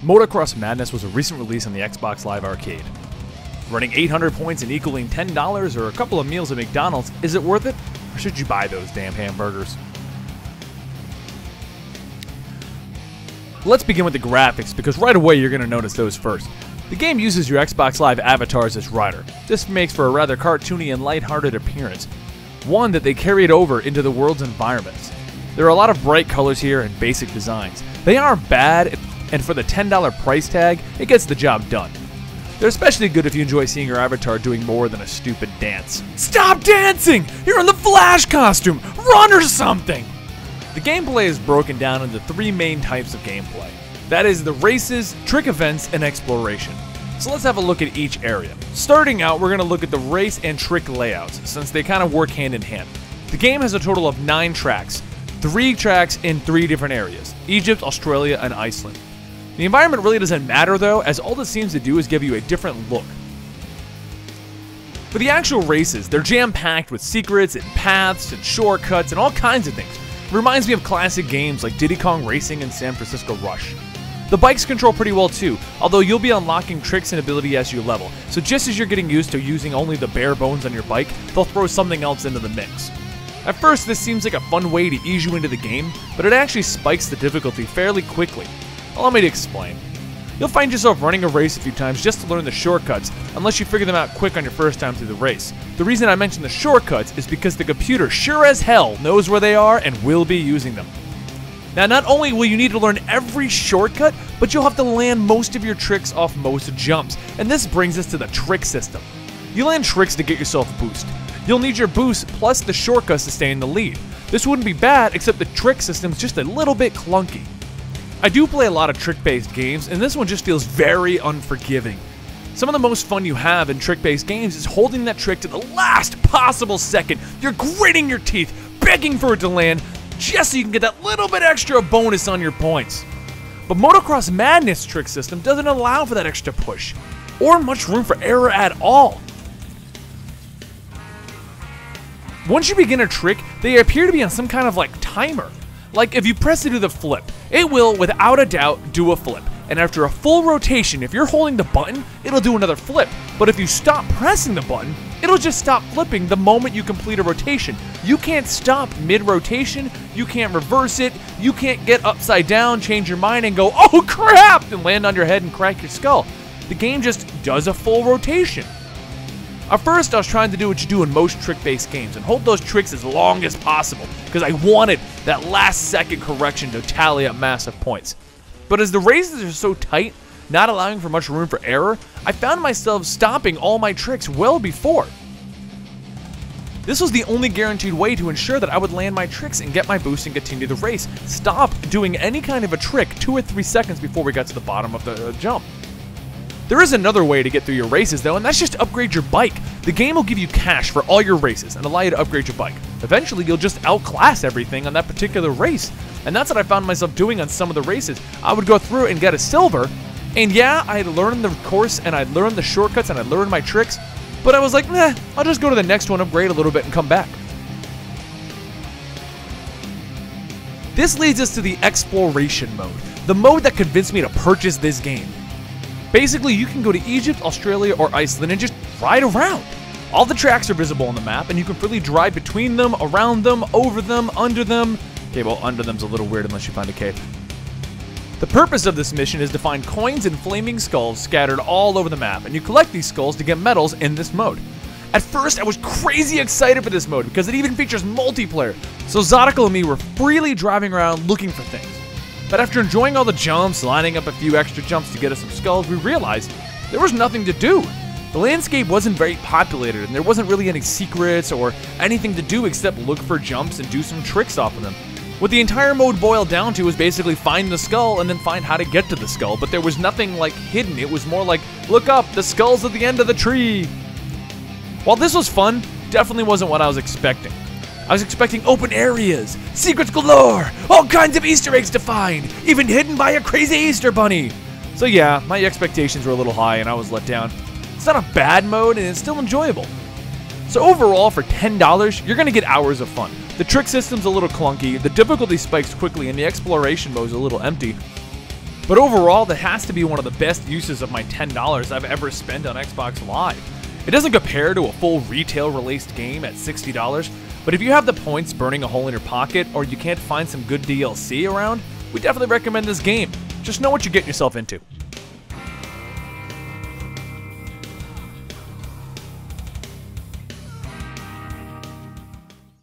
Motorcross Madness was a recent release on the Xbox Live Arcade. Running 800 points and equaling $10 or a couple of meals at McDonald's, is it worth it? Or should you buy those damn hamburgers? Let's begin with the graphics, because right away you're going to notice those first. The game uses your Xbox Live avatars as rider. This makes for a rather cartoony and lighthearted appearance, one that they carried over into the world's environments. There are a lot of bright colors here and basic designs. They aren't bad, and for the $10 price tag, it gets the job done. They're especially good if you enjoy seeing your avatar doing more than a stupid dance. Stop dancing! You're in the Flash costume! Run or something! The gameplay is broken down into three main types of gameplay. That is the races, trick events, and exploration. So let's have a look at each area. Starting out, we're going to look at the race and trick layouts, since they kind of work hand in hand. The game has a total of 9 tracks. 3 tracks in 3 different areas: Egypt, Australia, and Iceland. The environment really doesn't matter though, as all it seems to do is give you a different look. For the actual races, they're jam-packed with secrets and paths and shortcuts and all kinds of things. It reminds me of classic games like Diddy Kong Racing and San Francisco Rush. The bikes control pretty well too, although you'll be unlocking tricks and ability as you level, so just as you're getting used to using only the bare bones on your bike, they'll throw something else into the mix. At first, this seems like a fun way to ease you into the game, but it actually spikes the difficulty fairly quickly. Allow me to explain. You'll find yourself running a race a few times just to learn the shortcuts, unless you figure them out quick on your first time through the race. The reason I mention the shortcuts is because the computer sure as hell knows where they are and will be using them. Now, not only will you need to learn every shortcut, but you'll have to land most of your tricks off most jumps, and this brings us to the trick system. You land tricks to get yourself a boost. You'll need your boost plus the shortcuts to stay in the lead. This wouldn't be bad, except the trick system's just a little bit clunky. I do play a lot of trick-based games, and this one just feels very unforgiving. Some of the most fun you have in trick-based games is holding that trick to the last possible second. You're gritting your teeth, begging for it to land, just so you can get that little bit extra bonus on your points. But Motorcross Madness trick system doesn't allow for that extra push, or much room for error at all. Once you begin a trick, they appear to be on some kind of timer. Like if you press to do the flip, it will without a doubt do a flip. And after a full rotation, if you're holding the button, it'll do another flip. But if you stop pressing the button, it'll just stop flipping the moment you complete a rotation. You can't stop mid-rotation, you can't reverse it, you can't get upside down, change your mind, and go, oh crap, and land on your head and crack your skull. The game just does a full rotation. At first, I was trying to do what you do in most trick-based games and hold those tricks as long as possible because I wanted that last-second correction to tally up massive points. But as the races are so tight, not allowing for much room for error, I found myself stopping all my tricks well before. This was the only guaranteed way to ensure that I would land my tricks and get my boost and continue the race. Stop doing any kind of a trick 2 or 3 seconds before we got to the bottom of the jump. There is another way to get through your races though, and that's just to upgrade your bike. The game will give you cash for all your races and allow you to upgrade your bike. Eventually, you'll just outclass everything on that particular race. And that's what I found myself doing on some of the races. I would go through and get a silver, and yeah, I had learned the course and I'd learned the shortcuts and I'd learned my tricks, but I was like, nah, I'll just go to the next one, upgrade a little bit, and come back. This leads us to the exploration mode, the mode that convinced me to purchase this game. Basically, you can go to Egypt, Australia, or Iceland and just ride around. All the tracks are visible on the map, and you can freely drive between them, around them, over them, under them. Okay, well, under them's a little weird unless you find a cave. The purpose of this mission is to find coins and flaming skulls scattered all over the map, and you collect these skulls to get medals in this mode. At first, I was crazy excited for this mode because it even features multiplayer, so Zodical and me were freely driving around looking for things. But after enjoying all the jumps, lining up a few extra jumps to get us some skulls, we realized there was nothing to do. The landscape wasn't very populated, and there wasn't really any secrets or anything to do except look for jumps and do some tricks off of them. What the entire mode boiled down to was basically find the skull and then find how to get to the skull, but there was nothing hidden. It was more like, look up, the skull's at the end of the tree. While this was fun, definitely wasn't what I was expecting. I was expecting open areas, secrets galore, all kinds of Easter eggs to find, even hidden by a crazy Easter bunny. So yeah, my expectations were a little high and I was let down. It's not a bad mode and it's still enjoyable. So overall, for $10, you're going to get hours of fun. The trick system's a little clunky, the difficulty spikes quickly, and the exploration mode is a little empty. But overall, that has to be one of the best uses of my $10 I've ever spent on Xbox Live. It doesn't compare to a full retail released game at $60, but if you have the points burning a hole in your pocket or you can't find some good DLC around, we definitely recommend this game. Just know what you're getting yourself into.